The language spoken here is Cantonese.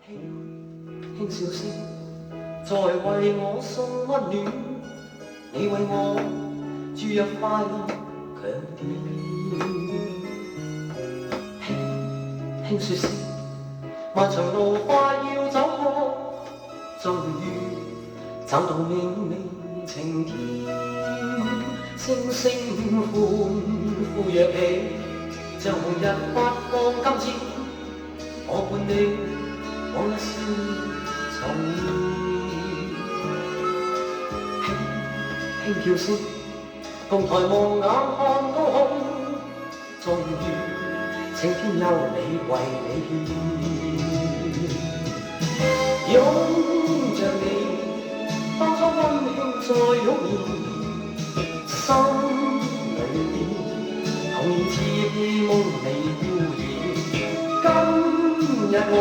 輕輕笑聲，在為我送溫暖，你為我注入快樂強電。輕輕說聲，漫長路快要走過，終於找到冥冥晴天。星星歡呼躍起，像紅日發放金箭，我伴你往日事重現。輕輕叫聲，共抬望眼看高空，終於青天有你為你獻。擁着你，當初溫馨再湧現，心裏面童年似夢未飄現。今日我